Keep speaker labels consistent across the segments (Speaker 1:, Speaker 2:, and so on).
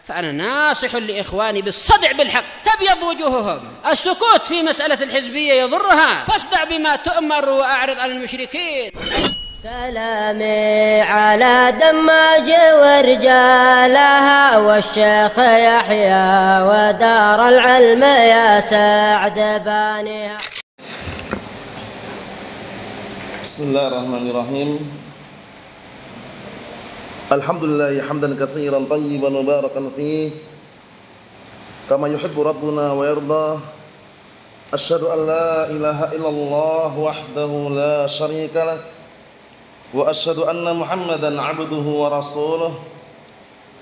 Speaker 1: فأنا ناصح لإخواني بالصدع بالحق تبيض وجوههم. السكوت في مسألة الحزبية يضرها، فاصدع بما تؤمر وأعرض عن المشركين.
Speaker 2: سلامي على دماج ورجالها والشيخ يحيى ودار العلم يا سعد بانيها.
Speaker 3: بسم الله الرحمن الرحيم. الحمد لله حمدا كثيرا طيبا مباركا فيه كما يحب ربنا ويرضى. أشهد أن لا إله إلا الله وحده لا شريك له وأشهد أن محمدا عبده ورسوله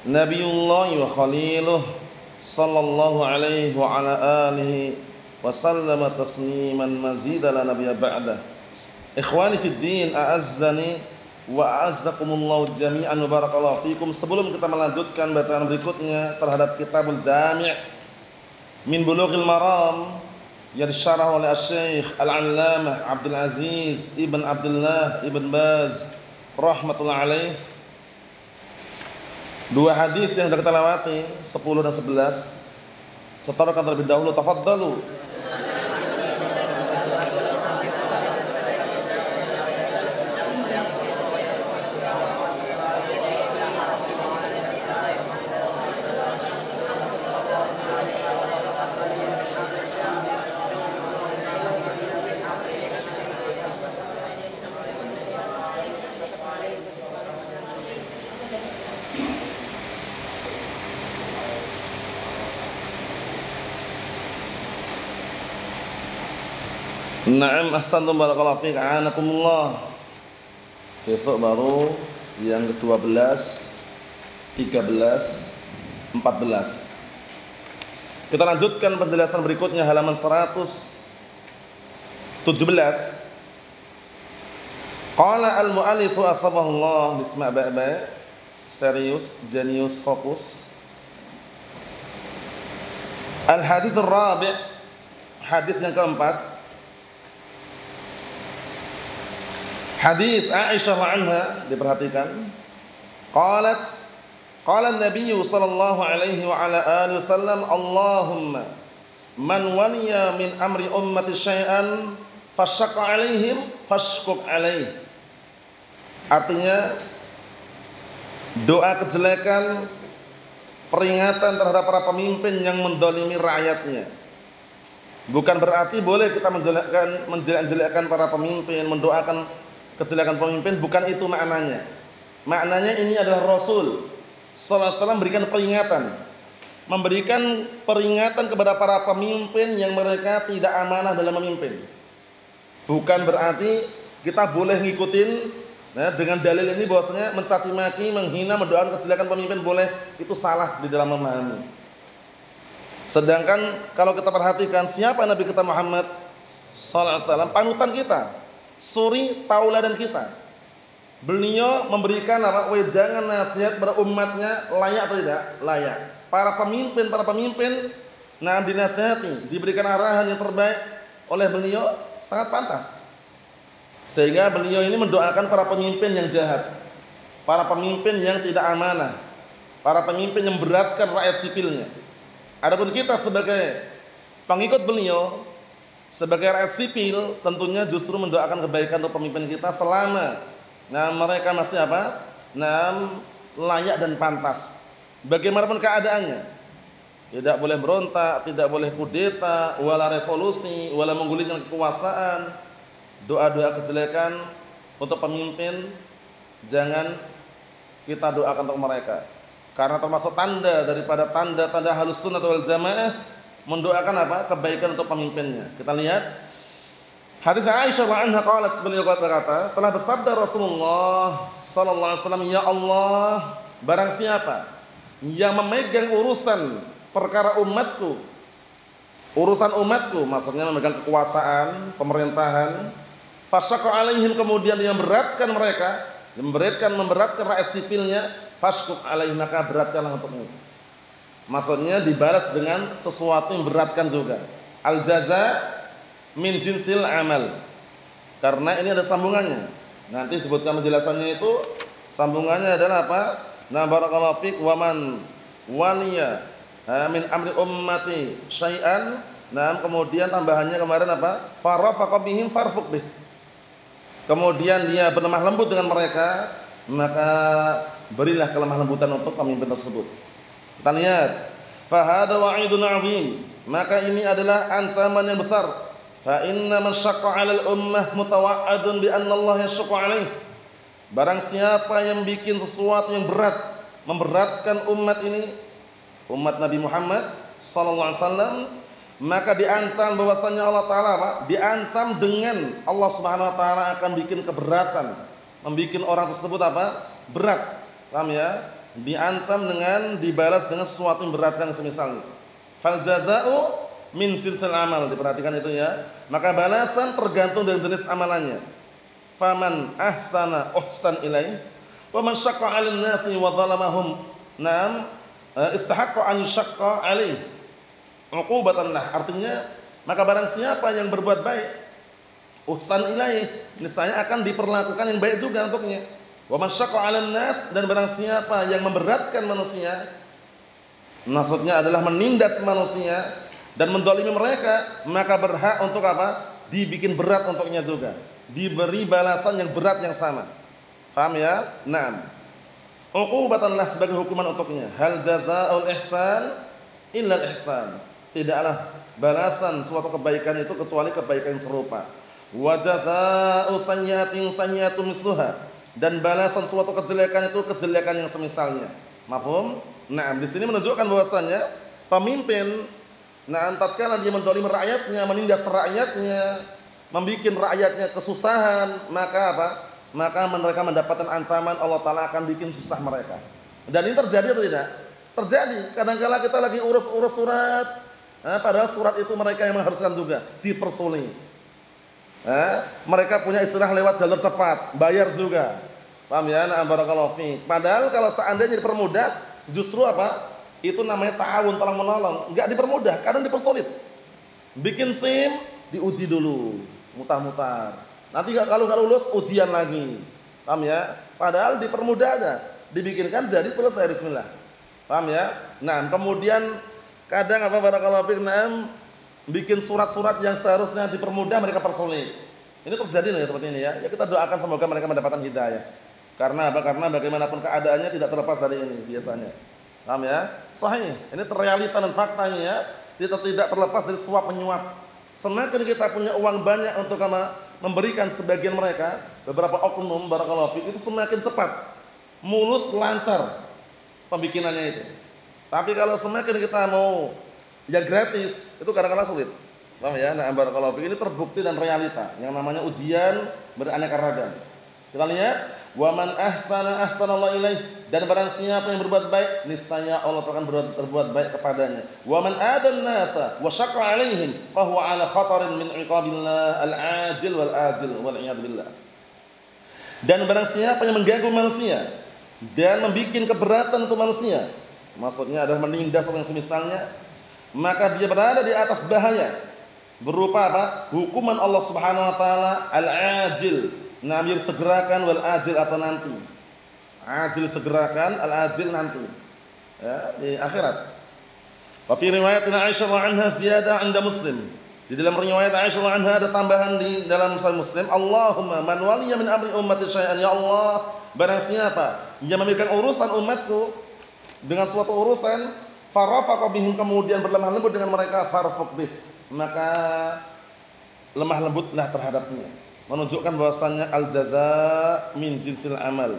Speaker 3: نبي الله وخليله صلى الله عليه وعلى آله وسلم تسليما مزيدا لا نبي بعده. Ikhwani fid din, a'azzani wa a'azzakumullahu jami'an wa barakallahu fikum. Sebelum kita melanjutkan bacaan berikutnya terhadap Kitabul Jami' min Bulughil Maram yang disyarah oleh Syekh Al-'Allamah Abdul Aziz Ibn Abdullah Ibn Baz rahmatullah alaih. Dua hadis yang sudah kita lewati, 10 dan 11. Setorkan terlebih dahulu, tafaddalu. Na'am, ahsantum barakallahu fiik, a'anakumullah. Besok baru yang ke-12, 13, 14. Kita lanjutkan penjelasan berikutnya halaman 117. Qala al-mu'allifu asbahullah, bisma' ba', serius, jenius, fokus. Al-hadits ar-rabi', hadis yang keempat. Hadis Aisyah anha, diperhatikan. Qala an-nabiy sallallahu alaihi wa ala alihi wasallam, Allahumma man waliya min amri ummati syai'an fashaqqa alaihim fashquq alaih. Artinya doa kejelekan, peringatan terhadap para pemimpin yang mendolimi rakyatnya. Bukan berarti boleh kita menjelek-jelekkan para pemimpin, mendoakan kejelekan pemimpin, bukan itu maknanya. Maknanya ini adalah Rasul sallallahu alaihi wasallam memberikan peringatan kepada para pemimpin yang mereka tidak amanah dalam memimpin. Bukan berarti kita boleh ngikutin dengan dalil ini bahwasanya mencaci maki, menghina, mendoakan kejelekan pemimpin boleh, itu salah di dalam memahami. Sedangkan kalau kita perhatikan siapa Nabi kita Muhammad sallallahu alaihi wasallam, panutan kita, suri tauladan kita. Beliau memberikan wejangan nasihat kepada umatnya, layak atau tidak? Layak. Para pemimpin dinasihati, diberikan arahan yang terbaik oleh beliau, sangat pantas. Sehingga beliau ini mendoakan para pemimpin yang jahat, para pemimpin yang tidak amanah, para pemimpin yang memberatkan rakyat sipilnya. Adapun kita sebagai pengikut beliau, sebagai rakyat sipil, tentunya justru mendoakan kebaikan untuk pemimpin kita selama mereka masih layak dan pantas. Bagaimanapun keadaannya, tidak boleh berontak, tidak boleh kudeta, wala revolusi, wala menggulingkan kekuasaan. Doa-doa kejelekan untuk pemimpin jangan kita doakan untuk mereka, karena termasuk tanda daripada tanda-tanda Ahlus Sunnah wal Jamaah mendoakan kebaikan untuk pemimpinnya. Kita lihat hadis Aisyah anha qalat, beliau berkata, telah bersabda Rasulullah sallallahu alaihi wasallam, ya Allah, barang siapa yang memegang urusan perkara umatku, maksudnya memegang kekuasaan, pemerintahan, fasyaqa alaihim, kemudian yang memberatkan mereka, memberatkan rakyat sipilnya, fashquq alaihim, maka beratkanlah untuknya. Maksudnya dibalas dengan sesuatu yang beratkan juga. Al-jaza min jinsil amal. Karena ini ada sambungannya. Nanti sebutkan penjelasannya itu, sambungannya adalah apa? Barakallahu fiik, wa man waliya min amri ummati syai'an. Nah, kemudian tambahannya kemarin apa? Farafaqa bihim farfuq bih. Kemudian dia berlemah lembut dengan mereka, maka berilah kelemah lembutan untuk pemimpin tersebut. Kita lihat, fa hada wa'idun 'azim. Maka ini adalah ancaman yang besar. Fa inna man syaqqa 'alal ummah mutawa'adun bi anna Allah yashqu 'alaihi. Barang siapa yang bikin sesuatu yang berat, memberatkan umat ini, umat Nabi Muhammad sallallahu alaihi wasallam, maka diancam bahwasanya Allah taala apa? Diancam dengan Allah Subhanahu wa taala akan bikin keberatan, membikin orang tersebut apa? Berat. Paham ya? Diancam dengan dibalas dengan sesuatu yang beratkan semisalnya. Fal jazaa'u min jinsil amal, diperhatikan itu ya. Maka balasan tergantung dari jenis amalannya. Faman ahsana uhsan ilaih wa man syaqqa 'alan nasi wa zalamahum nam istahaqqa an yusyaqqa alaih uqubatan lah. Artinya, maka barang siapa yang berbuat baik, uhsan ilaih, niscaya akan diperlakukan yang baik juga untuknya. Wa man syaqqa 'alan nas, dan barang siapa yang memberatkan manusia, maksudnya adalah menindas manusia dan mendolimi mereka, maka berhak untuk apa? Dibikin berat untuknya juga, diberi balasan yang berat yang sama. Paham ya? Naam. Uqubatan lah, sebagai hukuman untuknya. Hal jazaa'ul ihsan illa al-ihsan. Tidaklah balasan suatu kebaikan itu kecuali kebaikan yang serupa. Wa jazaa'u sayyi'atin sayyi'atun misluha. Dan balasan suatu kejelekan itu kejelekan yang semisalnya. Mafhum? Nah, di sini menunjukkan bahwasannya pemimpin, nah, tatkala dia menzalimi rakyatnya, menindas rakyatnya, membikin rakyatnya kesusahan, maka apa? Maka mereka mendapatkan ancaman Allah taala akan bikin susah mereka. Dan ini terjadi atau tidak? Terjadi. Kadang-kala kita lagi urus-urus surat, padahal surat itu mereka yang mengharuskan juga, dipersulit. Mereka punya istilah lewat jalur cepat, bayar juga. Paham ya? Na'am barakallahu fiik. Padahal kalau seandainya dipermudah, justru apa? Itu namanya ta'awun, tolong menolong. Enggak dipermudah, kadang dipersulit. Bikin SIM, diuji dulu, mutar-mutar. Nanti kalau enggak lulus, ujian lagi. Paham ya? Padahal dipermudah aja, dibikinkan jadi selesai, bismillah. Paham ya? Nah, kemudian kadang apa barakallahu fiik, bikin surat-surat yang seharusnya dipermudah mereka persulit. Ini terjadi nih seperti ini ya. Ya kita doakan semoga mereka mendapatkan hidayah. Karena apa? Karena bagaimanapun keadaannya tidak terlepas dari ini biasanya. Paham ya? Sahih. Ini realita dan fakta ini ya. Tidak terlepas dari suap menyuap. Semakin kita punya uang banyak untuk memberikan sebagian mereka, beberapa oknum barakallahu fiik, itu semakin cepat, mulus, lancar pembikinannya itu. Tapi kalau semakin kita mau ya gratis, itu kadang-kadang sulit. Paham ya? Nah, barakallahu fiik, ini terbukti dan realita. Yang namanya ujian beraneka ragam. Kita lihat, wa man ahsana ahsanallahu ilaih, dan barang siapa yang berbuat baik, niscaya Allah akan berbuat baik kepadanya. Wa man adan nasa wa syaqqa alaihim fa huwa ala khatarin min iqabillah al-ajil wal ajil wal iyad billah. Dan barang siapa yang mengganggu manusia dan membuat keberatan untuk manusia, maksudnya adalah menindas orang semisalnya, maka dia berada di atas bahaya berupa apa? Hukuman Allah Subhanahu wa taala al-ajil, namir segerakan, wal ajil atau nanti. Ajil segerakan, al ajil nanti. Ya, di akhirat. Wa fi riwayat Aisyah anha ziyadah 'inda Muslim. Di dalam riwayat Aisyah anha ada tambahan di dalam Sahih Muslim, Allahumma man waliya min amri ummati syai'an, ya Allah, barang siapa yang memegang urusan umatku dengan suatu urusan, farafaqa bihim, kemudian berlemah lembut dengan mereka, farfuq bih, maka lemah lembutlah terhadapnya. Menunjukkan bahwasannya al-jazaa min jinsil amal.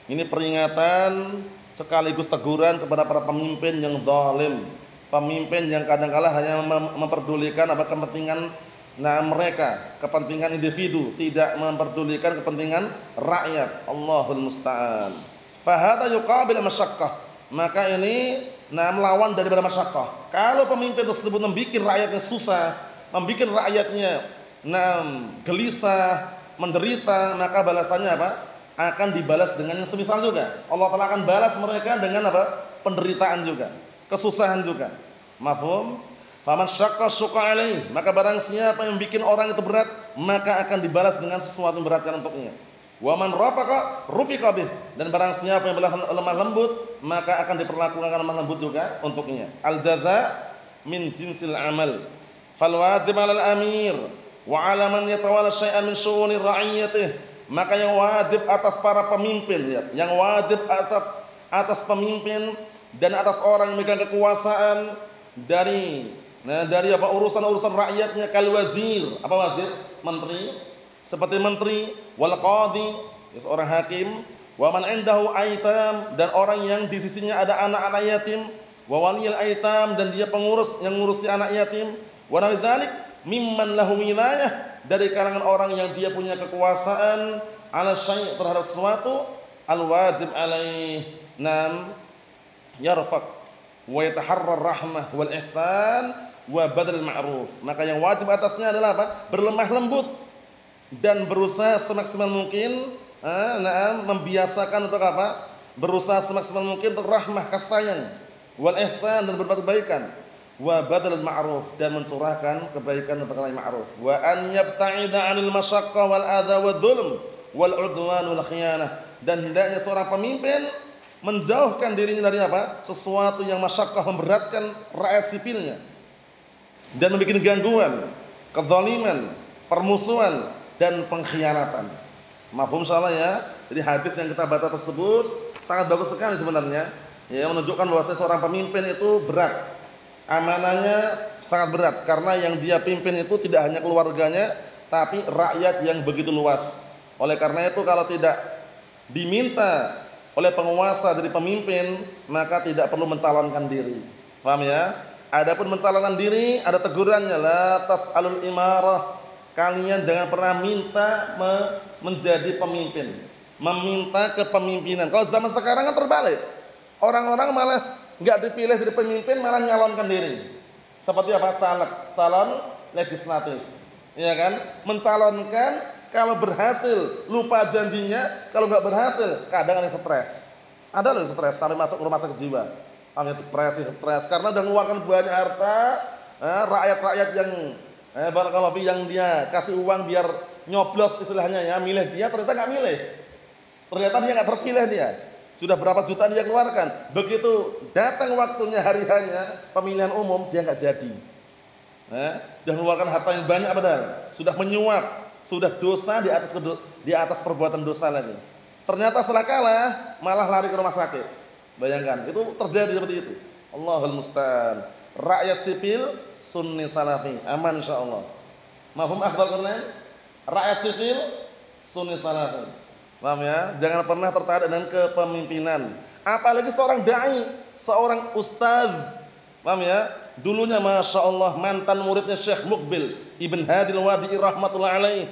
Speaker 3: Ini peringatan sekaligus teguran kepada para pemimpin yang zalim, pemimpin yang kadang-kala hanya memperdulikan kepentingan mereka, kepentingan individu, tidak memperdulikan kepentingan rakyat. Allahul musta'an. Fa hadza yuqabil masyaqqah. Maka ini melawan daripada masyaqqah. Kalau pemimpin tersebut membuat rakyatnya susah, membuat rakyatnya gelisah, menderita, maka balasannya apa? Akan dibalas dengan yang semisal juga. Allah Ta'ala akan balas mereka dengan apa? Penderitaan juga, kesusahan juga. Mafhum? Faman syaqqa syuqqa alaih, maka barang siapa yang bikin orang itu berat, maka akan dibalas dengan sesuatu yang beratkan untuknya. Wa man rafaqa rufiqa bih, dan barang siapa yang lemah lembut maka akan diperlakukan lemah lembut juga untuknya. Al jaza min jinsil amal. Fal wajib 'alal amir wa 'ala man yatawalla syai'an min syu'unir ra'iyatih. Maka yang wajib atas para pemimpin, ya, yang wajib atas pemimpin dan atas orang yang memegang kekuasaan dari urusan-urusan rakyatnya, kal wazir, apa wazir? Menteri, seperti menteri, wal qadhi, seorang hakim, wa man 'indahu aitam, dan orang yang di sisinya ada anak-anak yatim, wa waliyul aitam, dan dia pengurus yang ngurusi anak yatim, wa nadzalik mimman lahu wilayah, dari kalangan orang yang dia punya kekuasaan ala syai' terhadap sesuatu, al wajib alaih nam yarfaq wa yataharrar rahmah wal ihsan wa badal ma'ruf. Maka yang wajib atasnya adalah apa? Berlemah lembut dan berusaha semaksimal mungkin membiasakan untuk apa? Berusaha semaksimal mungkin untuk rahmah, kasih sayang, wal ihsan, dan berbuat kebaikan, wa badal ma'ruf, dan mencurahkan kebaikan untuk orang ma'ruf, wa an yabta'ida 'anil masyaqqa wal adza wad dzulm wal 'udwan wal khiyanah, dan hendaknya seorang pemimpin menjauhkan dirinya dari apa? Sesuatu yang masyaqqah, memberatkan rakyat sipilnya dan membuat gangguan, kezaliman, permusuhan, dan pengkhianatan. Mafhum insyaallah ya. Jadi hadis yang kita baca tersebut sangat bagus sekali sebenarnya. Ya, menunjukkan bahwa seorang pemimpin itu berat. Amanahnya sangat berat karena yang dia pimpin itu tidak hanya keluarganya tapi rakyat yang begitu luas. Oleh karena itu kalau tidak diminta oleh penguasa jadi pemimpin, maka tidak perlu mencalonkan diri. Paham ya? Adapun mencalonkan diri ada tegurannya, la tas'alul imarah. Kalian jangan pernah minta menjadi pemimpin, meminta kepemimpinan. Kalau zaman sekarang kan terbalik. Orang-orang malah enggak dipilih jadi pemimpin, malah nyalonkan diri. Seperti apa? Calon legislatif. Ya kan? Mencalonkan, kalau berhasil lupa janjinya, kalau enggak berhasil kadang ada stres. Ada loh stres sampai masuk rumah sakit jiwa. Depresi, stres karena udah mengeluarkan banyak harta, rakyat-rakyat yang barakallahu fi yang dia kasih uang biar nyoblos istilahnya ya, milih dia, ternyata enggak milih. Ternyata dia enggak terpilih dia. Sudah berapa juta dia keluarkan. Begitu datang waktunya hari hanya pemilihan umum dia enggak jadi. Sudah mengeluarkan harta yang banyak padahal, sudah menyuap, sudah dosa di atas perbuatan dosa lagi. Ternyata setelah kalah malah lari ke rumah sakit. Bayangkan, itu terjadi seperti itu. Allahul musta'an. Rakyat sipil sunni salafi, aman insyaallah. Mafhum akhdal Quran? Rakyat sipil sunni salafi. Paham ya? Jangan pernah tertarik dengan kepemimpinan. Apalagi seorang dai, seorang ustaz. Paham ya? Dulunya Masya Allah mantan muridnya Syekh Muqbil Ibn Hadil Wadi'i rahmatullah alaih.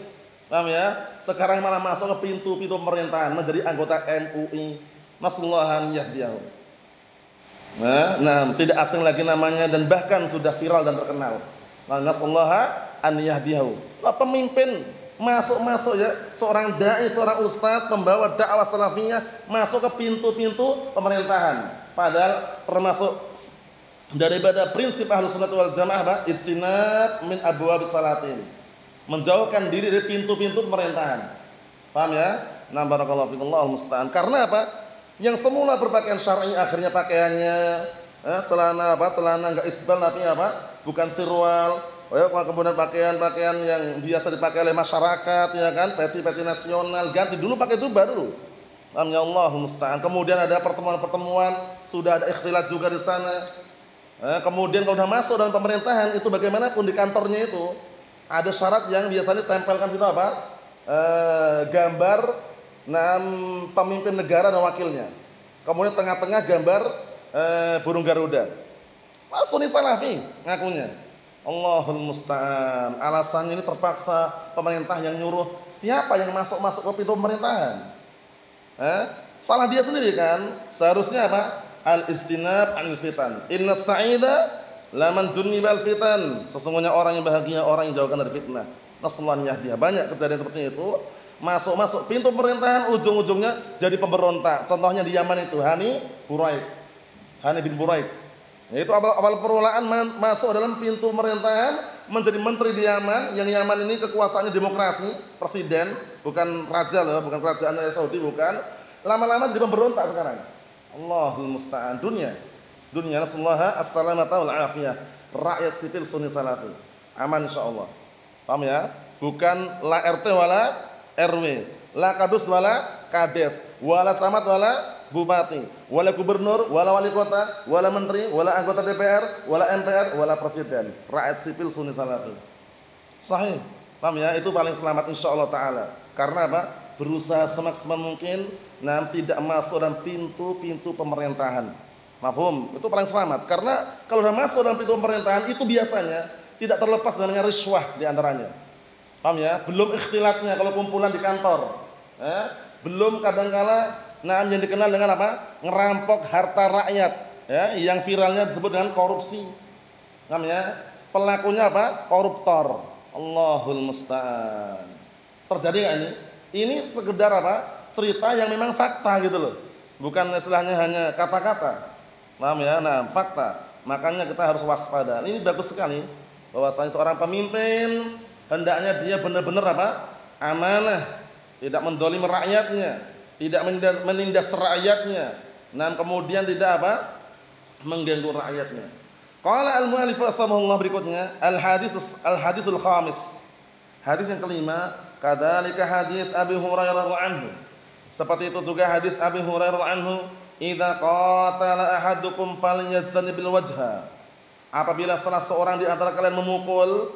Speaker 3: Paham ya? Sekarang malah masuk ke pintu-pintu pemerintahan, menjadi anggota MUI. Nasallahu an yahdiyahu. Nah, tidak asing lagi namanya dan bahkan sudah viral dan terkenal. Nasallahu an yahdiyahu. Pemimpin masuk ya, seorang dai, seorang ustaz pembawa dakwah salafiyah masuk ke pintu-pintu pemerintahan. Padahal termasuk daripada prinsip Ahlussunnah wal Jamaah istinab min abwabis salatin. Menjauhkan diri dari pintu-pintu pemerintahan. Paham ya? Nah, barakallahu fiikumullah musta'an. Karena apa? Yang semula berpakaian syar'i akhirnya pakaiannya celana enggak isbal tapi apa? Bukan sirwal. Kemudian pakaian-pakaian yang biasa dipakai oleh masyarakat ya kan, peci-peci nasional, ganti dulu pakai jubah dulu. Ya Allah musta'an. Kemudian ada pertemuan-pertemuan, sudah ada ikhtilat juga di sana. Kemudian kalau sudah masuk dalam pemerintahan itu bagaimanapun di kantornya itu ada syarat yang biasanya tempelkan situ apa? Gambar pemimpin negara dan wakilnya. Kemudian tengah-tengah gambar burung Garuda. Sunni salafi ngakunya. Allahul musta'an. Alasannya ini terpaksa pemerintah yang nyuruh. Siapa yang masuk ke pintu pemerintahan? Salah dia sendiri kan? Seharusnya apa? Al-istinab 'anil fitan. Innas sa'ida laman junnibal fitan. Sesungguhnya orang yang bahagia orang yang jauhkan dari fitnah. Nasallahu yahdiya. Banyak kejadian seperti itu. Masuk pintu pemerintahan ujung-ujungnya jadi pemberontak. Contohnya di Yaman itu Hani bin Buraid. Itu awal permulaan masuk dalam pintu pemerintahan menjadi menteri di Yaman, yang Yaman ini kekuasaannya demokrasi, presiden, bukan raja loh, bukan kerajaan Saudi, bukan. Lama-lama jadi pemberontak sekarang. Allahul musta'an. Dunia nasallahu as-salamata wal afiyah. Rakyat sipil Sunni Salafi. Aman insyaallah. Paham ya? Bukan la RT wala RW, la kadus wala kades, wala camat wala bupati, wala gubernur, wala wali kota, wala menteri, wala anggota DPR, wala MPR, wala presiden. Rakyat sipil Sunni Salafi. Sahih. Paham ya? Itu paling selamat insyaallah taala. Karena apa? Berusaha semaksimal mungkin tidak masuk dalam pintu-pintu pemerintahan. Mafhum? Itu paling selamat. Karena kalau sudah masuk dalam pintu pemerintahan itu biasanya tidak terlepas dengan riswah di antaranya. Paham ya? Belum ikhtilatnya kalau kumpulan di kantor. Belum kadangkala yang dikenal dengan apa? Ngerampok harta rakyat, ya, yang viralnya disebut dengan korupsi. Paham ya? Pelakunya apa? Koruptor. Allahul musta'an. Terjadi enggak ini? Ini sekedar apa? Cerita yang memang fakta gitu loh. Bukan istilahnya hanya kata-kata. Paham ya? Fakta. Makanya kita harus waspada. Ini bagus sekali bahwasanya seorang pemimpin hendaknya dia benar-benar apa? Amanah, tidak mendolimi rakyatnya, tidak menindas rakyatnya. Kemudian tidak apa? Mengganggu rakyatnya. Qala al-mu'allif rahimahullah berikutnya, al-hadisul khamis. Hadis yang kelima, kadzalika hadis Abi Hurairah radhiyallahu anhu. Seperti itu juga hadis Abi Hurairah radhiyallahu anhu, idza qatala ahadukum falyastanibil wajha. Apabila salah seorang di antara kalian memukul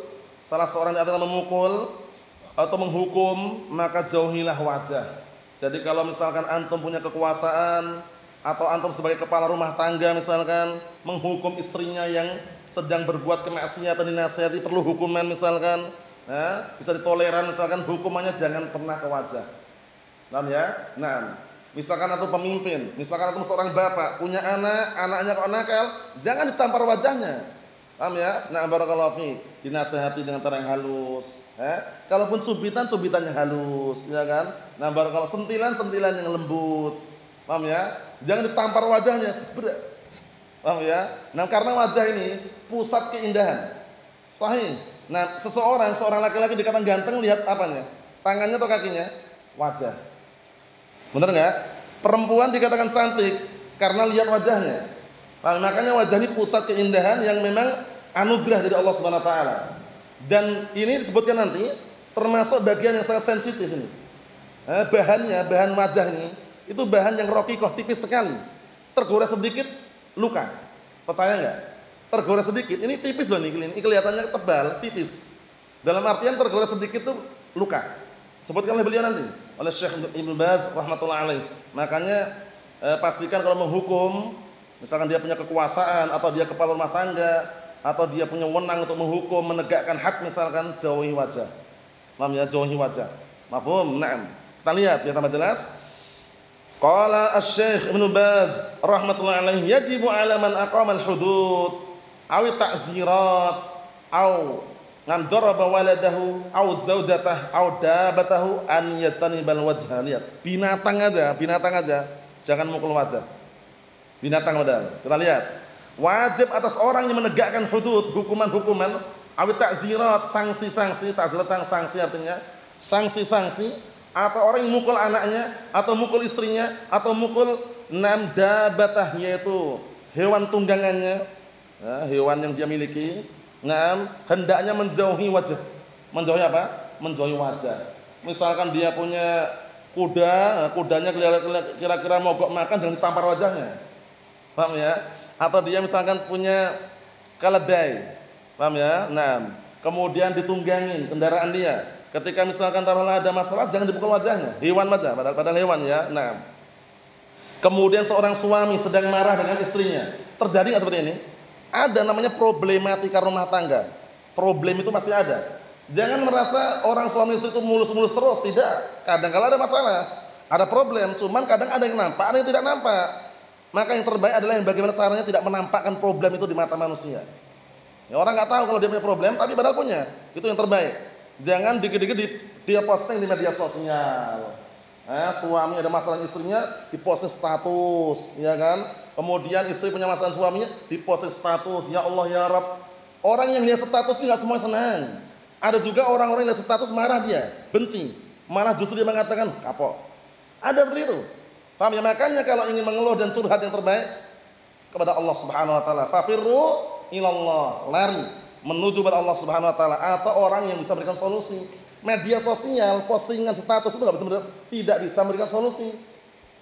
Speaker 3: atau menghukum, maka jauhilah wajah. Jadi kalau misalkan antum punya kekuasaan atau antum sebagai kepala rumah tangga misalkan menghukum istrinya yang sedang berbuat kemaksiatan, dinasihati, perlu hukuman misalkan, bisa ditoleran misalkan, hukumannya jangan pernah ke wajah. Paham ya? Misalkan antum pemimpin, misalkan antum seorang bapak punya anaknya kok nakal, jangan ditampar wajahnya. Paham ya? Barakallahu fiik. Dinasihati dengan cara yang halus, Kalaupun cubitannya halus, ya kan? Barakallahu, sentilan yang lembut. Paham ya? Jangan ditampar wajahnya, jebret. Paham ya? Karena wajah ini pusat keindahan. Sahih. Seorang laki-laki dikatakan ganteng, lihat apanya? Tangannya atau kakinya? Wajah. Benar enggak? Perempuan dikatakan cantik karena lihat wajahnya. Makanya wajah ini pusat keindahan yang memang anugerah dari Allah Subhanahu wa taala. Dan ini disebutkan nanti termasuk bagian yang sangat sensitif ini. Bahan wajah ini itu bahan yang raqiqah, tipis sekali. Tergores sedikit luka. Percaya enggak? Tergores sedikit, ini tipis loh ini kelihatannya tebal, tipis. Dalam artian tergores sedikit itu luka. Sebutkan oleh beliau nanti, oleh Syekh Ibnu Baz rahmatullah alaih. Makanya pastikan kalau menghukum, misalkan dia punya kekuasaan atau dia kepala rumah tangga atau dia punya wewenang untuk menghukum, menegakkan hak misalkan, jauhi wajah. Paham ya? Jauhi wajah. Mafhum? Naam. Kita lihat biar tambah jelas. Qala Asy-Syaikh Ibnu Baz rahmatullah alaihi, yajibu 'ala man aqama al-hudud aw ta'zirat aw daraba waladahu aw zaujatahu aw dabatahu an yastanibal wajha. Lihat, binatang aja, jangan mukul wajah. Binatang padahal. Kita lihat. Wajib atas orang yang menegakkan hudud, hukuman-hukuman, aw ta'zirat, sanksi-sanksi, ta'zirat sanksi artinya sanksi-sanksi, atau orang yang mukul anaknya atau mukul istrinya atau mukul dabatah, yaitu hewan tunggangannya, hewan yang dia miliki. Hendaknya menjauhi wajah. Menjauhi apa? Menjauhi wajah. Misalkan dia punya kudanya kira-kira mogok makan, jangan ditampar wajahnya. Paham ya? Atau dia misalkan punya keledai. Paham ya? Kemudian ditunggangin kendaraan dia. Ketika misalkan taruhlah ada masalah, jangan dipukul wajahnya. Hewan aja, padahal hewan ya. Kemudian seorang suami sedang marah dengan istrinya. Terjadi enggak seperti ini? Ada namanya problematika rumah tangga. Problem itu pasti ada. Jangan merasa orang suami istri itu mulus-mulus terus, tidak. Kadang-kala ada masalah, ada problem, cuman kadang ada yang nampak, ada yang tidak nampak. Maka yang terbaik adalah yang bagaimana caranya tidak menampakkan problem itu di mata manusia. Ya, orang enggak tahu kalau dia punya problem, tapi padahal punya. Itu yang terbaik. Jangan dikit-dikit dia posting di media sosial. Suami ada masalah istrinya, diposting status, ya kan? Kemudian istri punya masalah suaminya, diposting status. Ya Allah ya Rabb, Orang yang lihat status tidak semua senang. Ada juga orang-orang yang lihat status marah dia, benci. Malah justru dia mengatakan kapok. Ada seperti itu. Paham ya? Makanya kalau ingin mengeluh dan curhat yang terbaik kepada Allah Subhanahu wa taala, fafirru ilallah, lari menuju kepada Allah Subhanahu wa taala, atau orang yang bisa memberikan solusi. Media sosial, postingan status itu tidak bisa memberikan solusi.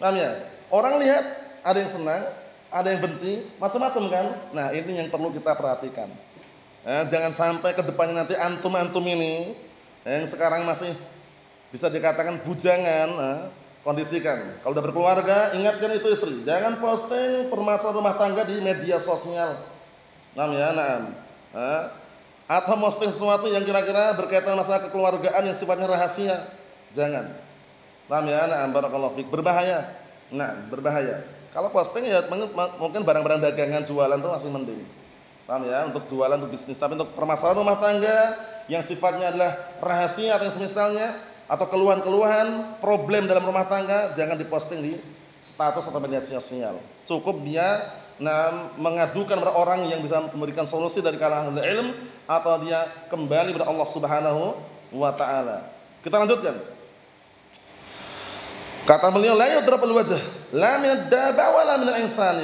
Speaker 3: Paham ya? Orang lihat ada yang senang, ada yang benci, macam-macam kan. Nah, ini yang perlu kita perhatikan. Jangan sampai ke depannya nanti antum-antum ini yang sekarang masih bisa dikatakan bujangan, kondisikan. Kalau udah berkeluarga, ingatkan itu istri. Jangan posting permasalahan rumah tangga di media sosial. Atau posting sesuatu yang kira-kira berkaitan masalah kekeluargaan yang sifatnya rahasia. Jangan. Paham ya? Barakallahu fik. Berbahaya. Berbahaya. Kalau posting ya mungkin barang-barang dagangan jualan itu masih mending. Paham ya? Untuk jualan, untuk bisnis. Tapi untuk permasalahan rumah tangga yang sifatnya adalah rahasia atau yang semisalnya, atau keluhan-keluhan, problem dalam rumah tangga, jangan diposting di status atau media sosial. Cukup dia mengadukan kepada orang yang bisa memberikan solusi dari kalangan ilmu, atau dia kembali kepada Allah Subhanahu wa taala. Kita lanjutkan. Kata beliau, la yudrabul wajh, la min ad-daba wa la min al-insan.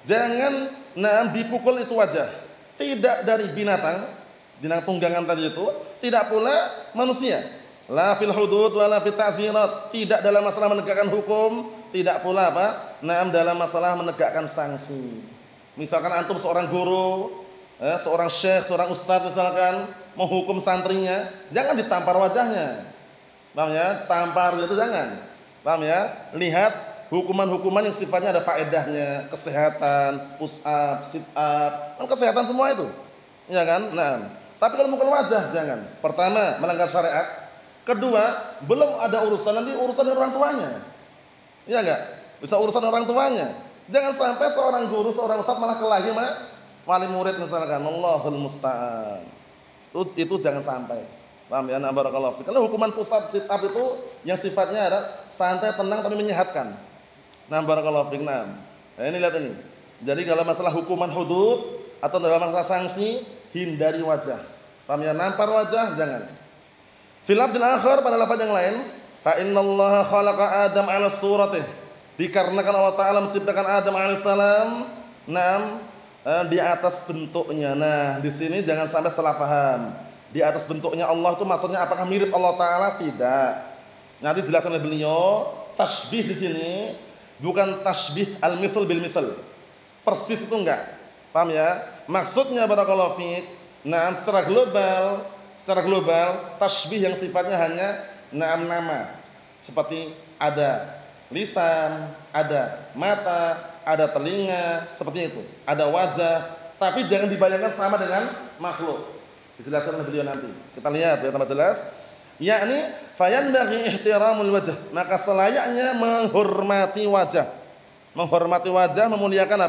Speaker 3: Jangan dipukul itu wajah. Tidak dari binatang tunggangan tadi itu, tidak pula manusia. La fil hudud wa la fit ta'zirat. Tidak dalam masalah menegakkan hukum, tidak pula dalam masalah menegakkan sanksi. Misalkan antum seorang guru, seorang syekh, seorang ustadz misalkan menghukum santrinya, jangan ditampar wajahnya. Paham ya? Tampar itu jangan. Paham ya? Lihat hukuman-hukuman yang sifatnya ada faedahnya, kesehatan, push up, sit up, kan kesehatan semua itu. Ya kan? Tapi kalau mukul wajah jangan. Pertama, melanggar syariat. Kedua, belum ada urusan, nanti urusan dengan orang tuanya. Iya enggak? Bisa urusan orang tuanya. Jangan sampai seorang guru, seorang ustaz malah kelahi wali murid misalkan. Allahul musta'an. Itu jangan sampai. Paham ya? Barakallahu fiik. Kalau hukuman push up, sit up itu yang sifatnya ada santai, tenang tapi menyehatkan. Barakallahu fiik. Ini lihat ini. Jadi kalau masalah hukuman hudud atau dalam masalah sanksi, hindari wajah. Paham ya? Nampar wajah jangan. Fil lafdzil akhar, pada lafaz yang lain, fa innallaha khalaqa Adam 'ala suratih. Dikarenakan Allah Taala menciptakan Adam alaihissalam, di atas bentuknya. Di sini jangan sampai salah paham. Di atas bentuknya Allah itu maksudnya apakah mirip Allah Taala? Tidak. Nanti jelaskan oleh beliau, tasbih di sini bukan tasbih al-misl bil misl. Persis itu enggak. Paham ya? Maksudnya barakallahu fiik, secara global tasbih yang sifatnya hanya nama. Seperti ada lisan, ada mata, ada telinga, seperti itu. Ada wajah, tapi jangan dibayangkan sama dengan makhluk. Dijelaskan oleh beliau nanti. Kita lihat biar tambah jelas. Yakni fayanbaghi ihtiramul wajh, maka selayaknya menghormati wajah. Menghormati wajah, memuliakan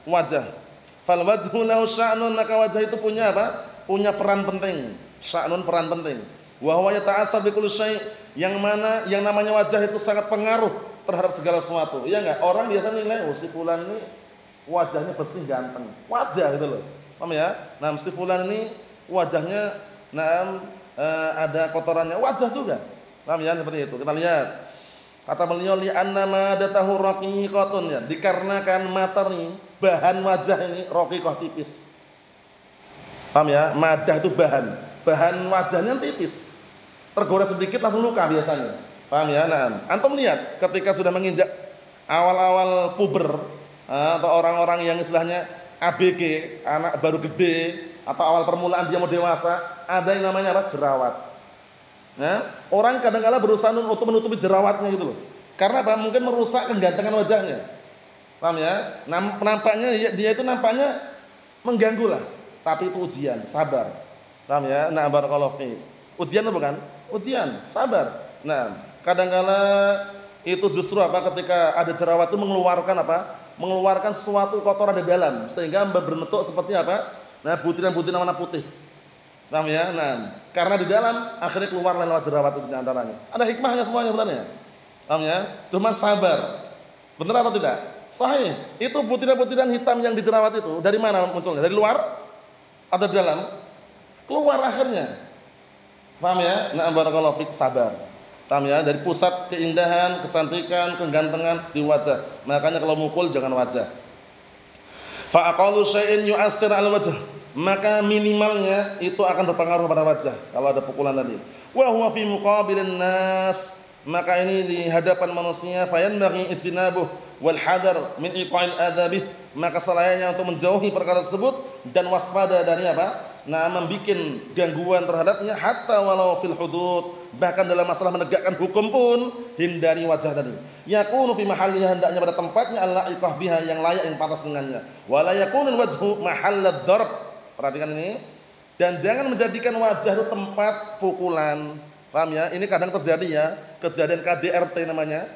Speaker 3: wajah. Fal wajhu lahu sya'nun, maka wajah itu punya punya peran penting. Sya'nun, peran penting. Wa huwa yata'assar bi kulli syai', yang namanya wajah itu sangat pengaruh terhadap segala sesuatu. Iya enggak? Orang biasa nilai si fulan ini wajahnya bersih ganteng. Wajah gitu loh. Paham ya? Si fulan ini wajahnya ada kotorannya, wajah juga. Paham ya? Seperti itu. Kita lihat. Kata beliau, li anna madatahu raqiqatun, ya, dikarenakan materi bahan wajah ini raqiqah, tipis. Paham ya? Madah itu bahan wajahnya tipis. Tergores sedikit langsung luka biasanya. Paham ya? Antum lihat ketika sudah menginjak awal-awal puber, atau orang-orang yang istilahnya ABG, anak baru gede, atau awal permulaan dia mau dewasa, ada yang namanya jerawat. Orang kadang-kala berusaha untuk menutupi jerawatnya gitu loh. Karena mungkin merusak kegantengan wajahnya. Paham ya? Nampaknya dia itu nampaknya mengganggu lah. Tapi itu ujian, sabar. Paham ya? Barakallahu fiik. Ujian itu bukan? Ujian, sabar. Kadang-kala itu justru ketika ada jerawat itu mengeluarkan mengeluarkan sesuatu kotoran di dalam sehingga berbentuk seperti butiran-butiran warna putih. Paham ya? Karena di dalam akhirnya keluar lewat jerawat itu di antaranya. Ada hikmahnya semuanya sebenarnya. Paham ya? Cuma sabar. Benar atau tidak? Sahih. Itu butiran-butiran hitam yang di jerawat itu dari mana munculnya? Dari luar ada di dalam, keluar akhirnya. Paham ya? Nah, barakallahu fik, sabar. Paham ya? Dari pusat keindahan, kecantikan, kegantengan di wajah. Makanya kalau mukul jangan wajah. Fa aqallu syai'in yu'athir 'ala wajh. Maka minimalnya itu akan berpengaruh pada wajah kalau ada pukulan tadi. Wa huwa fi muqabilin nas. Maka ini di hadapan manusia fayanbaghi istinabuh wal hadar min iqa'il adabih. Maka selayaknya untuk menjauhi perkara tersebut dan waspada dari apa? Nah, membuat gangguan terhadapnya hatta walau fil hudud, bahkan dalam masalah menegakkan hukum pun hindari wajah tadi. Yakunu fi mahalliha, hendaknya pada tempatnya al-la'iqah biha, yang layak, yang pantas dengannya. Wala yakunul wajhu mahallad darb. Perhatikan ini. Dan jangan menjadikan wajah itu tempat pukulan. Paham ya? Ini kadang terjadi ya, kejadian KDRT namanya.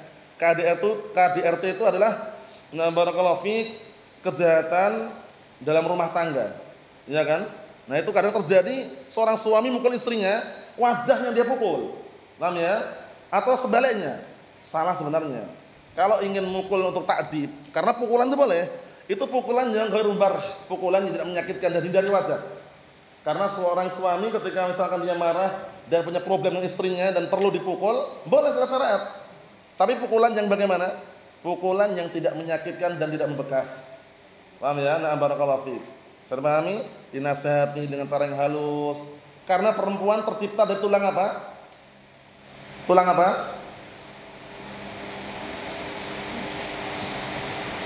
Speaker 3: KDRT itu adalah barakallahu fiik, kejahatan dalam rumah tangga. Ya kan? Nah, itu kadang terjadi seorang suami mukul istrinya, wajahnya dia pukul. Paham ya? Atau sebaliknya. Salah sebenarnya. Kalau ingin mukul untuk ta'dib, karena pukulan itu boleh, itu pukulan yang ghairu barh, pukulan yang tidak menyakitkan dan hindari wajah. Karena seorang suami ketika misalkan dia marah dan punya problem dengan istrinya dan perlu dipukul, boleh secara syariat. Tapi pukulan yang bagaimana? Pukulan yang tidak menyakitkan dan tidak membekas. Paham ya? Nah, barakallahu fiik. Sudah pahami? Dinasihati dengan cara yang halus. Karena perempuan tercipta dari tulang apa? Tulang apa?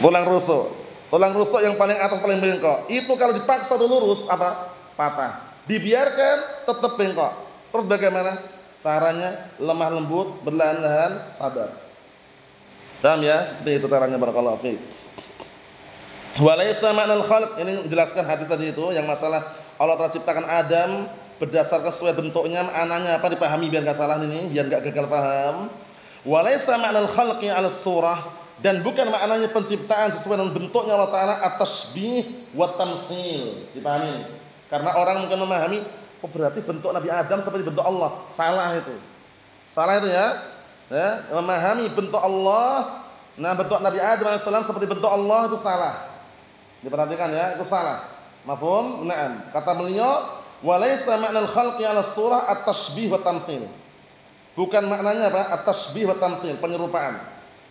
Speaker 3: Tulang rusuk. Tulang rusuk yang paling atas paling bengkok. Itu kalau dipaksa lurus apa? Patah. Dibiarkan tetap bengkok. Terus bagaimana? Caranya lemah lembut, berlahan-lahan, sabar. Paham ya? Seperti itu caranya, barakallahu fiik. Walaysa ma'nal khalq, ini menjelaskan hadis tadi itu yang masalah Allah telah ciptakan Adam berdasarkan sesuai bentuknya, maknanya apa dipahami biar enggak salah ini, biar enggak gagal paham. Walaysa ma'nal khalqi 'ala surah, dan bukan maknanya penciptaan sesuai dengan bentuknya Allah taala at-tashbih wa tamtsil. Dipahami? Karena orang mungkin memahami, oh berarti bentuk Nabi Adam seperti bentuk Allah. Salah itu. Salah itu ya. Ya, memahami bentuk Allah, nah bentuk Nabi Adam alaihissalam seperti bentuk Allah itu salah. Diperhatikan ya, itu salah. Mafhum? Naam. Kata beliau, walaysa ma'nal khalqi 'ala surah at-tashbih wa tamtsil. Bukan maknanya apa? At-tashbih wa tamtsil, penyerupaan.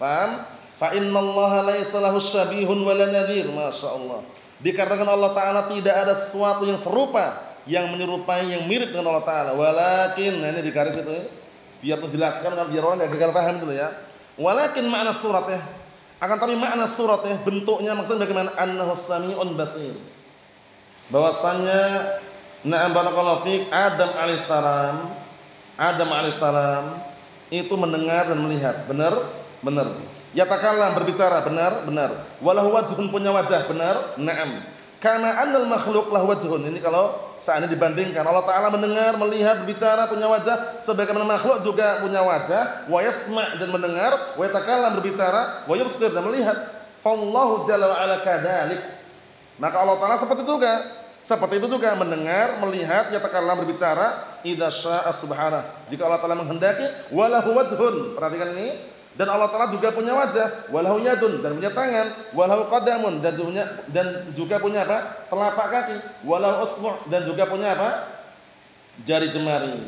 Speaker 3: Paham? Fa innallaha laisa lahu syabihun wa la nadhir. Masyaallah. Dikarenakan Allah taala tidak ada sesuatu yang serupa, yang menyerupai, yang mirip dengan Allah taala. Walakin, nah ini di garis itu ya. Biar menjelaskan biar orang enggak gagal paham dulu ya. Walakin makna surat ya. Akan tapi makna suratnya, bentuknya maksudnya bagaimana? Annahu sami'un basir. Bahwasanya na'am barakallahu fiik, Adam alaihissalam itu mendengar dan melihat. Benar? Benar. Yatakallam, berbicara. Benar? Benar. Walahu wajhun, punya wajah. Benar? Na'am. Karena annal makhluk lahu wajhun. Ini kalau seandainya dibandingkan, Allah taala mendengar, melihat, berbicara, punya wajah, sebagaimana makhluk juga punya wajah, wa yasma' dan mendengar, wa yatakallam, berbicara, wa yubsir dan melihat. Fallahu jalla wa ala kadzalik. Maka Allah taala seperti itu juga mendengar, melihat, yatakallam, berbicara, idza syaa subhanahu. Jika Allah taala menghendaki, walahu wajhun. Perhatikan ini. Dan Allah Ta'ala juga punya wajah, walahu yadun, dan punya tangan, walahu qadamun, dan juga punya apa? Telapak kaki, walahu usbu', dan juga punya apa? Jari jemari.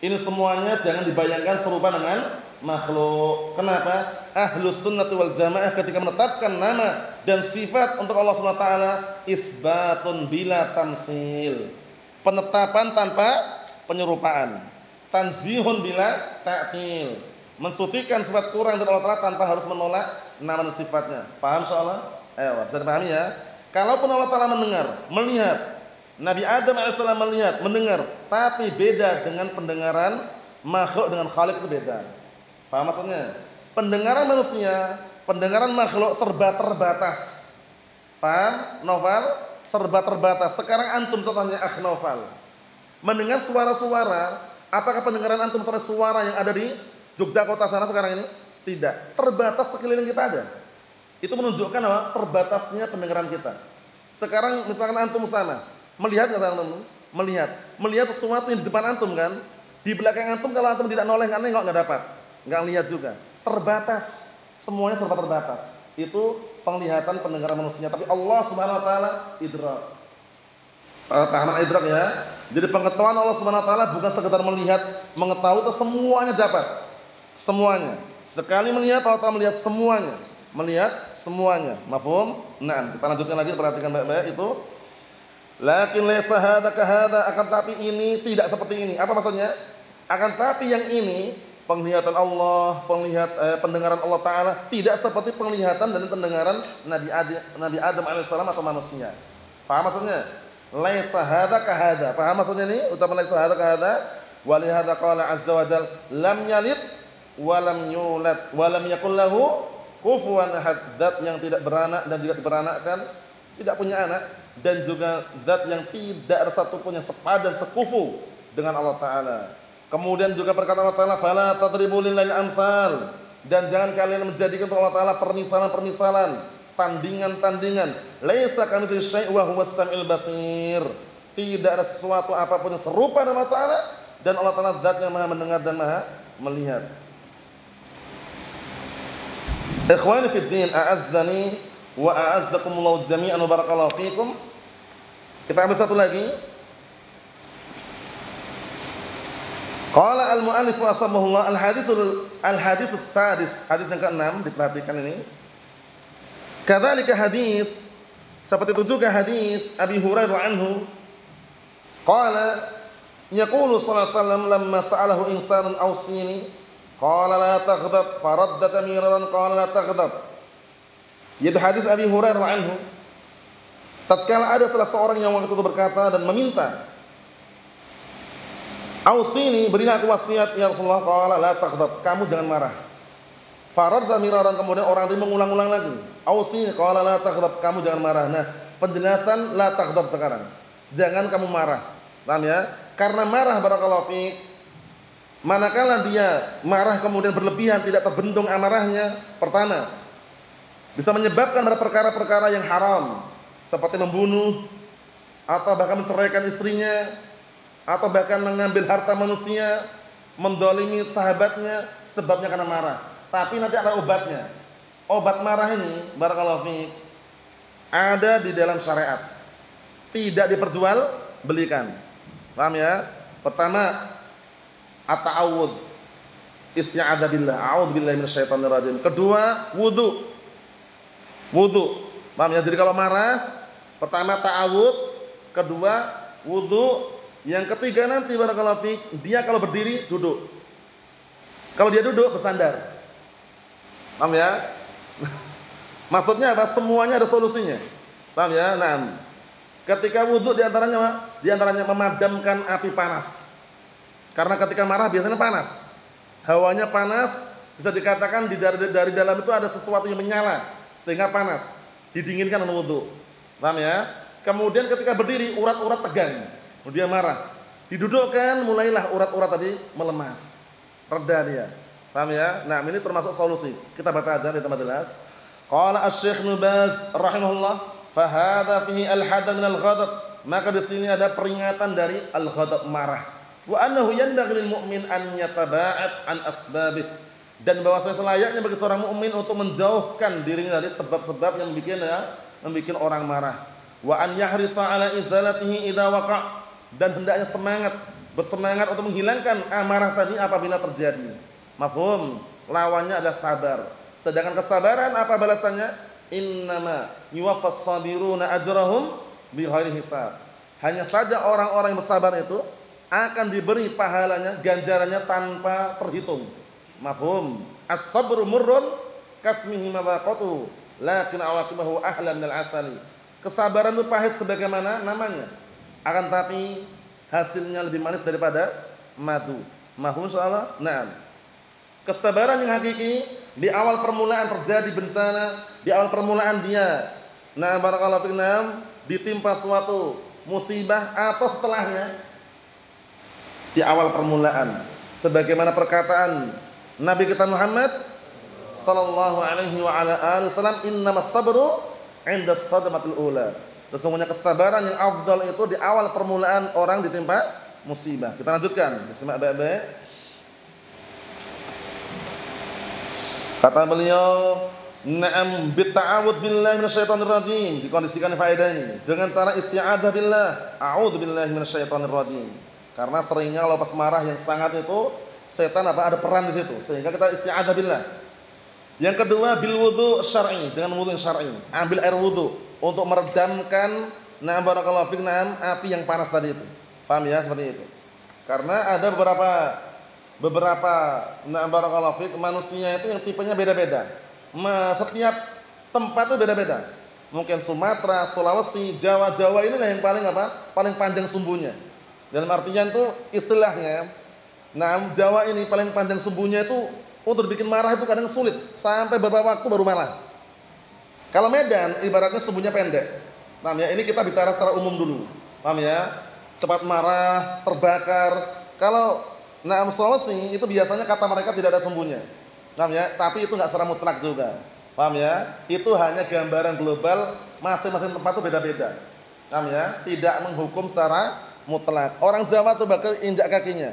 Speaker 3: Ini semuanya jangan dibayangkan serupa dengan makhluk. Kenapa? Ahlus sunnah wal jamaah ketika menetapkan nama dan sifat untuk Allah Subhanahu wa taala, isbatun bila tamtsil. Penetapan tanpa penyerupaan. Tanzihun bila ta'til. Mensucikan sifat kurang dari Allah Ta'ala tanpa harus menolak nama dan sifatnya. Paham soalnya? Ayo, bisa dipahami ya. Kalaupun Allah Ta'ala mendengar, melihat, Nabi Adam AS melihat, mendengar, tapi beda dengan pendengaran makhluk dengan Khalik itu beda. Paham maksudnya? Pendengaran manusia, pendengaran makhluk serba terbatas. Paham? Novel serba terbatas. Sekarang antum contohnya Novel. Mendengar suara-suara, apakah pendengaran antum sampai suara yang ada di Yogyakarta sana sekarang ini? Tidak. Terbatas sekeliling kita ada. Itu menunjukkan apa? Terbatasnya pendengaran kita. Sekarang misalkan antum sana, melihat enggak antum? Melihat sesuatu yang di depan antum kan? Di belakang antum kalau antum tidak noleh kan enggak dapat. Enggak lihat juga. Terbatas. Semuanya serba terbatas. Itu penglihatan pendengaran manusia, tapi Allah Subhanahu wa taala idrak. Pahaman idrak ya. Jadi pengetahuan Allah Subhanahu wa taala bukan sekedar melihat, mengetahui itu semuanya dapat. Semuanya. Sekali melihat Allah Taala melihat semuanya. Melihat semuanya. Mafhum? Nah, kita lanjutkan lagi, perhatikan baik-baik itu. Lakin laysa hadza ka hadza, akan tapi ini tidak seperti ini. Apa maksudnya? Akan tapi yang ini penglihatan Allah, pendengaran Allah Taala tidak seperti penglihatan dan pendengaran Nabi Adam alaihissalam atau manusia. Paham maksudnya? Laisa hadza ka hadza. Paham maksudnya ini? Ucapan laisa hadza ka hadza. Wa li hadza qala azza wa jalla lam yalid wa lam yulad wa lam yakul lahu kufuwan ahad. Zat yang tidak beranak dan tidak diberanakkan, tidak punya anak, dan juga zat yang tidak ada satupun yang sepadan sekufu dengan Allah Taala. Kemudian juga perkataan Allah Taala, "Fala tadribu lillahi amsal." Dan jangan kalian menjadikan untuk Allah Taala permisalan-permisalan, tandingan-tandingan. Laisa kamitslihi syai' wa huwas samiul basir. Tidak ada sesuatu apapun yang serupa dengan Allah Taala, dan Allah Taala zat yang Maha mendengar dan Maha melihat. Ikhwani fid din, a'azzani wa a'azzakumullahu jami'an wa barakallahu fikum. Kita ambil satu lagi. Qala al-mu'allif rahimallahu al-haditsus sadis, hadis yang ke-6, diperhatikan ini. Kadzalika hadis, seperti itu juga hadis Abi Hurairah anhu. Qala yaqulu sallallahu alaihi wasallam lamma sa'alahu insanun awsini qala la taghdab faradda miraran qala la taghdab. Yaitu hadis Abi Hurairah anhu. Tatkala ada salah seorang yang waktu itu berkata dan meminta, "Ausini, berilah aku wasiat ya Rasulullah." Qala la taghdab, kamu jangan marah. Faradda miraran, kemudian orang itu mengulang-ulang lagi. Ausini, qala la taghdab, kamu jangan marah. Nah, penjelasan la taghdab sekarang. Jangan kamu marah. Paham ya? Karena marah barakallahu fiik, manakala dia marah kemudian berlebihan, tidak terbendung amarahnya, pertama, bisa menyebabkan pada perkara-perkara yang haram, seperti membunuh, atau bahkan menceraikan istrinya, atau bahkan mengambil harta manusia, mendolimi sahabatnya, sebabnya karena marah. Tapi nanti ada obatnya. Obat marah ini, barakallahu fiik, ada di dalam syariat. Tidak diperjualbelikan. Paham ya? Pertama, at-ta'awudz, isti'adzah billah, a'udzubillahi minasyaitonir rajim. Kedua, wudu. Paham ya? Jadi kalau marah, pertama ta'awudz, kedua wudu, yang ketiga nanti barakallahu fiik, dia kalau berdiri duduk. Kalau dia duduk bersandar. Paham ya? Maksudnya apa? Semuanya ada solusinya. Paham ya? Nah, ketika wudu diantaranya memadamkan api panas. Karena ketika marah biasanya panas. Hawanya panas, bisa dikatakan dari dalam itu ada sesuatu yang menyala sehingga panas. Didinginkan dengan wudu. Paham ya? Kemudian ketika berdiri urat-urat tegang. Dia marah. Didudukkan, mulailah urat-urat tadi melemas. Reda dia. Paham ya? Nah, ini termasuk solusi. Kita baca aja di tempat jelas. Qala Asy-Syaikh Ibnu Baz rahimahullah, fa hadza fihi al-hadar min al-ghadab. Maka di sini ada peringatan dari al-ghadab, marah. Wa annahu yanbaghi lil mu'min an yataba'ad an asbabih. Dan bahwasanya selayaknya bagi seorang mukmin untuk menjauhkan dirinya dari sebab-sebab yang membuat orang marah. Wa an yahrisa ala izalatihi idza waqa'. Dan hendaknya bersemangat untuk menghilangkan amarah tadi apabila terjadi. Mafhum? Lawannya adalah sabar. Sedangkan kesabaran apa balasannya? Innama yuwaffas sabiruna ajrahum bighairi hisab. Hanya saja orang-orang yang bersabar itu akan diberi pahalanya, ganjarannya tanpa terhitung. Mafhum? As-sabru murrun kasmihi madaqatu, lakin awaqibahu ahla minal asali. Kesabaran itu pahit sebagaimana namanya, akan tapi hasilnya lebih manis daripada madu. Mafhum insyaallah? Naam. Kesabaran yang hakiki di awal permulaan terjadi bencana, di awal permulaan dia, nah barakallahu fikum, ditimpa suatu musibah, atau setelahnya, di awal permulaan, sebagaimana perkataan Nabi kita Muhammad sallallahu alaihi wa ala alihi wasallam, innamas sabru 'inda as-sadmatil ula. Sesungguhnya kesabaran yang afdal itu di awal permulaan orang ditimpa musibah. Kita lanjutkan, disimak baik-baik. Kata beliau, Na'am bitta'awud billahi minasyaitonir rajim. Dikondisikan faedah ini dengan cara isti'adzah billah, a'udzu billahi minasyaitonir rajim. Karena seringnya kalau pas marah yang sangat itu setan ada peran di situ sehingga kita isti'adzah billah. Yang kedua bil wudu syar'i, dengan wudu yang syar'i. Ambil air wudu untuk meredamkan barakallahu fik api yang panas tadi itu. Paham ya seperti itu. Karena ada beberapa barakallahu fik manusia itu yang tipenya beda-beda. Setiap tempat itu beda-beda. Mungkin Sumatera, Sulawesi, Jawa ini yang paling panjang sumbunya. Dalam artian itu istilahnya Jawa ini paling panjang sumbunya itu untuk bikin marah itu kadang sulit, sampai beberapa waktu baru marah. Kalau Medan ibaratnya sumbunya pendek. Paham ya? Ini kita bicara secara umum dulu. Paham ya? Cepat marah, terbakar. Kalau Sulawesi itu biasanya kata mereka tidak ada sumbunya. Paham ya? Tapi itu enggak secara mutlak juga. Paham ya? Itu hanya gambaran global, masing-masing tempat itu beda-beda. Paham ya? Tidak menghukum secara mutlak. Orang Jawa coba injak kakinya.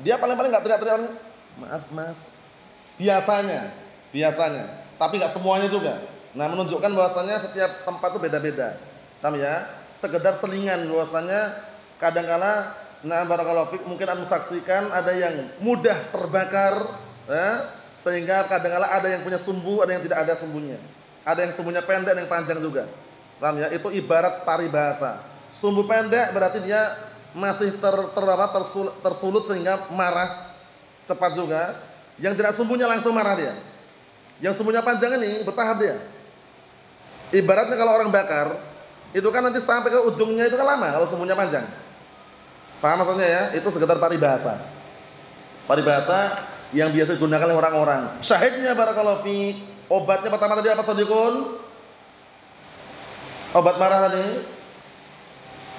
Speaker 3: Dia paling-paling enggak teriak-teriak, maaf mas, biasanya, tapi nggak semuanya juga. Menunjukkan bahwasanya setiap tempat itu beda-beda. Paham ya? Sekedar selingan bahwasanya kadang-kala barakallahu fik mungkin Anda saksikan ada yang mudah terbakar, sehingga kadang-kala ada yang punya sumbu, ada yang tidak ada sumbunya. Ada yang sumbunya pendek, ada yang panjang juga. Paham ya? Itu ibarat paribahasa. Sumbu pendek berarti dia masih tersulut sehingga marah cepat juga. Yang tidak sumbunya langsung marah dia. Yang sumbunya panjang ini bertahap dia. Ibaratnya kalau orang bakar, itu kan nanti sampai ke ujungnya itu kan lama kalau sumbunya panjang. Paham maksudnya ya? Itu sekedar paribahasa. Paribahasa yang biasa digunakan oleh orang-orang. Syahidnya barakallahu fi, obatnya pertama tadi apa Sadiqun? Obat marah tadi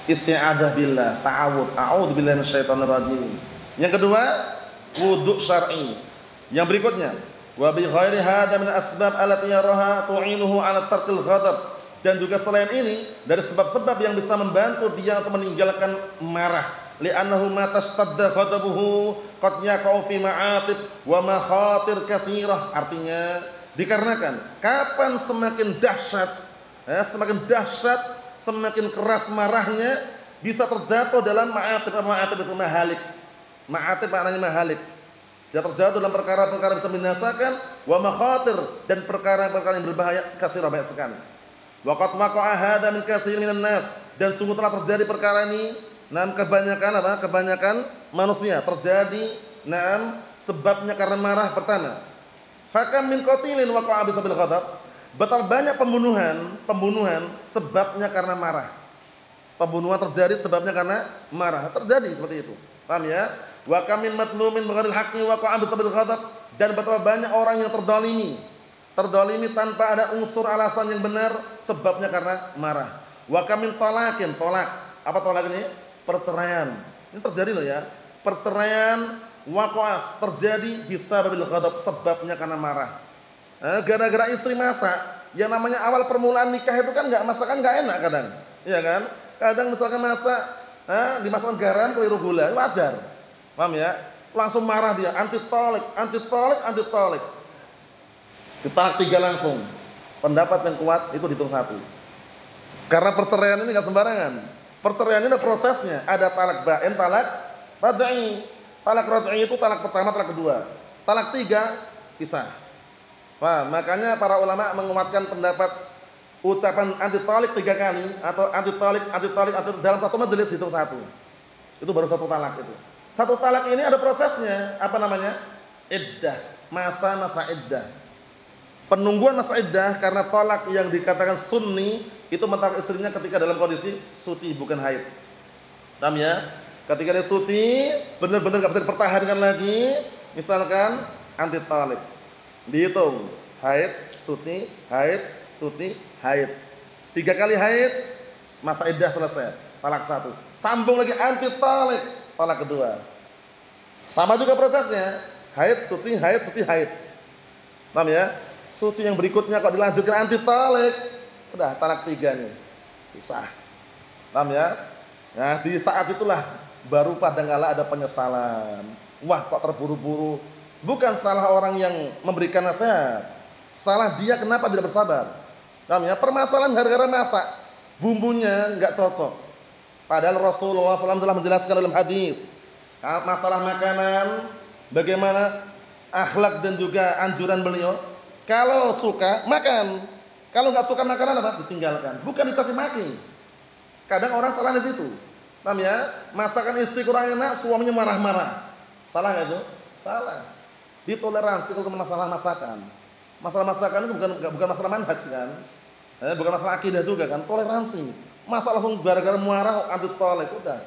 Speaker 3: isti'adzah billah, ta'awud, a'udzu billahi minasyaitonir rajim. Yang kedua wudu syar'i. Yang berikutnya, wa bi ghairi hadza min asbab allati yaraha tu'inuhu 'ala tarkil ghadab. Dan juga selain ini dari sebab-sebab yang bisa membantu dia untuk meninggalkan marah. Li'annahu ma tashtadda ghadabuhu qad yaqa'u fi ma'atib wa makhatir katsirah. Artinya dikarenakan kapan semakin dahsyat, semakin keras marahnya bisa terjatuh dalam ma'atib itu mahalik. Ma'atib maknanya mahalik. Dia terjatuh dalam perkara-perkara bisa membinasakan, wa makhatir, dan perkara-perkara yang berbahaya katsirah banyak sekali. Wa qad waqa'a hadza min katsirin minan nas, dan sungguh telah terjadi perkara ini kebanyakan manusia terjadi sebabnya karena marah pertama. Fakam min qatilin waqa'a bisabil ghadab. Betapa banyak pembunuhan sebabnya karena marah. Pembunuhan terjadi sebabnya karena marah. Terjadi seperti itu. Paham ya? Wa kam min matlumin bighairil haqqi waqa'a bisabil ghadab. Dan betapa banyak orang yang terdolimi tanpa ada unsur alasan yang benar, sebabnya karena marah. Wa kam min talakin, tolak. Apa tolak ini? Perceraian. Ini terjadi loh ya. Perceraian waqa'as terjadi bisabil ghadab, sebabnya karena marah. Gara-gara istri masak. Yang namanya awal permulaan nikah itu kan masakan enggak enak kadang. Iya kan? Kadang misalkan masak dimasukkan garam keliru gula, wajar. Paham ya? Langsung marah dia, anti tolik. Ditalak 3 langsung. Pendapat yang kuat itu dihitung 1. Karena perceraian ini enggak sembarangan. Perceraian ini ada prosesnya, ada talak bain, talak raj'i. Talak raj'i itu talak pertama, talak kedua. Talak 3 pisah. Wah, makanya para ulama menguatkan pendapat ucapan anti talak 3 kali atau anti talak dalam satu majelis dihitung 1. Itu baru 1 talak itu. 1 talak ini ada prosesnya, apa namanya? Iddah, masa iddah. Penungguan masa iddah karena talak yang dikatakan sunni itu mentalak istrinya ketika dalam kondisi suci bukan haid. Paham ya? Ketika dia suci, benar-benar enggak bisa dipertahankan lagi, misalkan anti talak. Dihitung haid, suci, haid. 3 kali haid, masa iddah selesai, talak 1. Sambung lagi anti talak, talak kedua. Sama juga prosesnya, haid, suci, haid. Paham ya? Suci yang berikutnya kok dilanjutkan anti talak, udah talak 3 nih, pisah. Paham ya? Nah, di saat itulah baru kadang-kala ada penyesalan. Wah, kok terburu-buru. Bukan salah orang yang memberikan nasihat, Salah dia kenapa tidak bersabar. Paham ya? Permasalahan gara-gara masak, bumbunya enggak cocok. Padahal Rasulullah SAW telah menjelaskan dalam hadis masalah makanan, bagaimana akhlak dan juga anjuran beliau. Kalau suka makan, kalau enggak suka makanan apa? Ditinggalkan. Bukan dikasih maki. Kadang orang salah di situ. Paham ya? Masakan istri kurang enak, suaminya marah-marah. Salah enggak itu? Salah. Ditoleransi kalau masalah masakan. Masalah masakan itu bukan masalah manhaj kan? Bukan masalah akidah juga kan? Toleransi. Masa langsung gara-gara marah anti tolak udah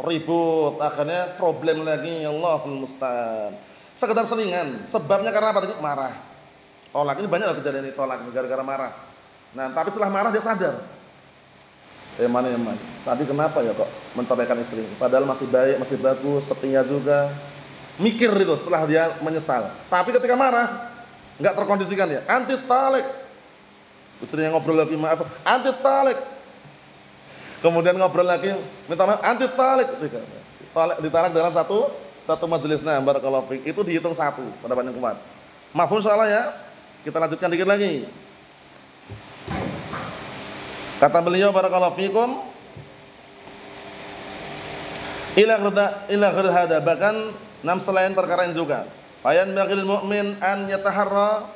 Speaker 3: ribut, akhirnya problem lagi. Allahul musta'an. Sekedar selingan. Sebabnya karena apa tadi? Marah. Tolak ini banyak kejadian ini tolak gara-gara marah. Nah, tapi setelah marah dia sadar. Eman. Tadi kenapa ya kok mencapaikan istri? Padahal masih baik, masih bagus, setia juga. Mikir itu setelah dia menyesal. Tapi ketika marah enggak terkondisikan ya. Anti talak. Istrinya ngobrol lagi, maaf, anti talak. Kemudian ngobrol lagi, minta maaf, anti talak. Ditalak dalam satu majelis. Nah, barakallahu fiik. Itu dihitung satu pendapat yang kuat. Mafhum insyaallah ya. Kita lanjutkan dikit lagi. Kata beliau barakallahu fiikum, ila hada, bahkan selain perkara ini juga. Fayan baghil mu'min an yataharra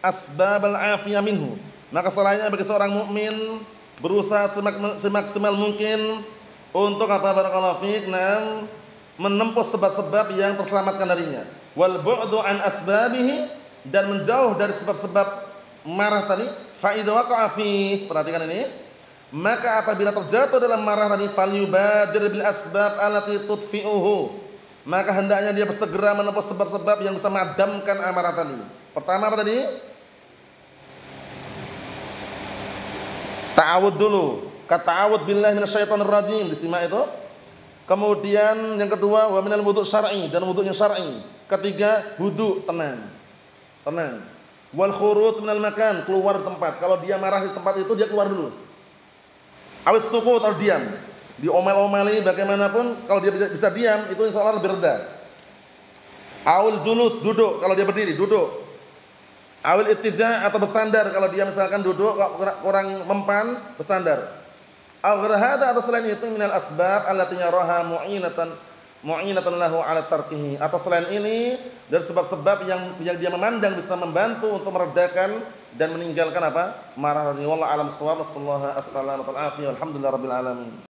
Speaker 3: asbabal afiyah minhu. Maka setelahnya bagi seorang mukmin berusaha semaksimal mungkin untuk apa barakallahu fiik, menempuh sebab-sebab yang terselamatkan darinya. Wal bu'du an asbabihi, dan menjauh dari sebab-sebab marah tadi. Fa idza waqa'a fi, perhatikan ini, maka apabila terjatuh dalam marah tadi, falyubadir bil asbab allati tudfi'uhu, maka hendaknya dia bersegera menempuh sebab-sebab yang bisa memadamkan amarah tadi. Pertama apa tadi? Ta'awud dulu, kata'awud billahi minasyaitonir rajim, disimak itu. Kemudian yang kedua, wa minal wudu' syar'i, dan wudu yang syar'i. Ketiga, wudu tenang. Wal khuruj minal makan, keluar tempat. Kalau dia marah di tempat itu, dia keluar dulu. Awis sukut, atau diam. Diomel-omeli bagaimanapun, kalau dia bisa diam, itu insyaallah lebih reda. Awil julus, duduk. Kalau dia berdiri, duduk. Awil ittija', atau bersandar. Kalau dia misalkan duduk kurang mempan, bersandar. Aghra hada, atau selain itu, minal asbab allati yaraha mu'inatan lahu 'ala tarkihi, atau selain ini dari sebab-sebab yang dia memandang bisa membantu untuk meredakan dan meninggalkan apa? Marah. Wallahu a'lam bissawab. Wassallallahu alaihi wasallam. Alhamdulillahirabbil alamin.